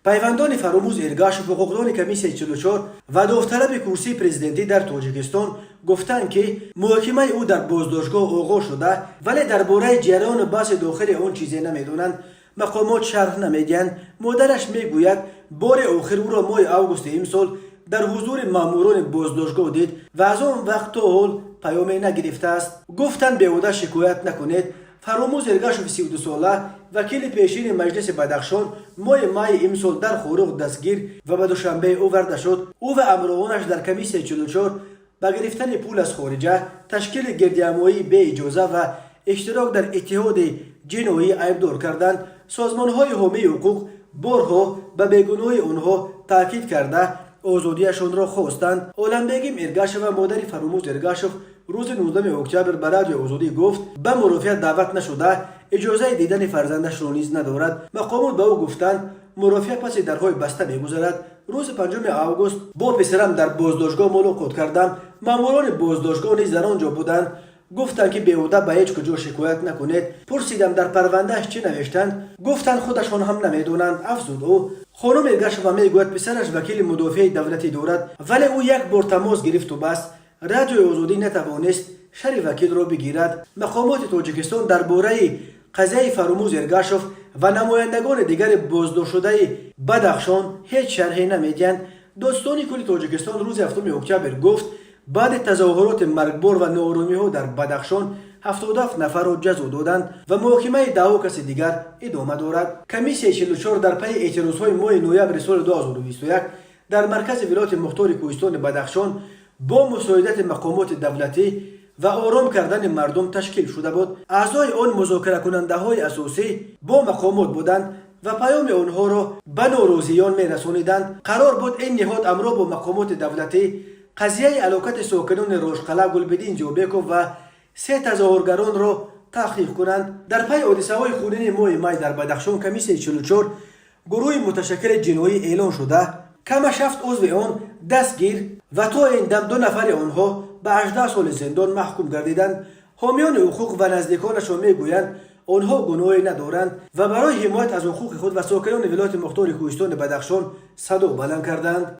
پیوندان فراموز ارگاشف حقوقدان کمیسیای 44 و داوطلب کرسی پرزیدنتی در تاجیکستان گفتند که محاکمه او در بازداشتگاه آغاز شده، ولی درباره جریان بحث داخل آن چیزی نمیدونند. مقامات شرح نمیدهند. مادرش میگوید بار آخر او را ماه اوگوست امسال در حضور ماموران بازداشتگاه دید و از آن وقت تا حال پیامی نگرفته است. گفتند بیهوده شکایت نکنید. فراموز ارگاشف 32 ساله وکیل پیشین مجلس بدخشان ماه مای امسال در خوروغ دستگیر و به دوشنبه آورده شد. او و همراهانش در کمیسیای 44 به گرفتن پول از خارجه، تشکیل گردهمایی بی اجازه و اشتراک در اتحاد جنایی ایبدار کردند. سازمان‌های حامی حقوق بارها به بیگناهی آنها تاکید کرده آزادیشان را خواستند. عالمبگیم ارگاشف و مادر فراموز ارگاشف روز 19 اکتبر به رادیو آزادی گفت به مرافعت دعوت نشده، اجازه دیدن فرزندش را نیز ندارد. مقامات به او گفتند مرافعه پس درهای بسته می‌گذرد. روز 5 اوگوست با پسرم در بازداشتگاه ملاقات کردم. ماموران بازداشتگاه نیز در آنجا بودند. گفتند که بیهوده به هیچ کجا شکایت نکنید. پرسیدم در پروندهش چه نوشتند؟ گفتند خودشان هم نمیدونند. افزود او. خانم ارگاشف میگوید پسرش وکیل مدافع دولتی دارد، ولی او یک بار تماس گرفت و بس. رادیو آزادی نتوانست شر وکیل را بگیرد. مقامات تاجیکستان درباره قضیه فراموز ارگاشف و نمایندگان دیگر بازداشت شده بدخشان هیچ شرحی نمیدهند. دادستانی کل تاجیکستان روز 7 اکتبر گفت بعد تظاهرات مرگبار و ناآرامی ها در بدخشان 77 نفر را جزا دادند و محاکمه 10 کس دیگر ادامه دارد. کمیسیای 44 در پی اعتراض های ماه نوامبر سال 2021 در مرکز ولایت مختار کوهستان بدخشان با مساعدت مقامات دولتی و آرام کردن مردم تشکیل شده بود. اعضای آن مذاکره کننده های اساسی با مقامات بودند و پیام آنها را به ناراضیان می‌رسانیدند. قرار بود این نهاد همراه با مقامات دولتی قضیه علاقت ساکنان روشقلعه گلبدین جوبیکوف و 3 تظاهرگران را تحقیق کنند. در پی حادثه های خونین ماه می در بدخشان کمیسیای 44 گروه متشکل جنایی اعلان شده. کمش 7 عضو آن دستگیر و تا این دم 2 نفر آنها به 18 سال زندان محکوم گردیدند. حامیان حقوق و نزدیکانشان میگویند آنها گناهی ندارند و برای حمایت از حقوق خود و ساکنان ولایت مختار کوهستان بدخشان صدا بلند کردند.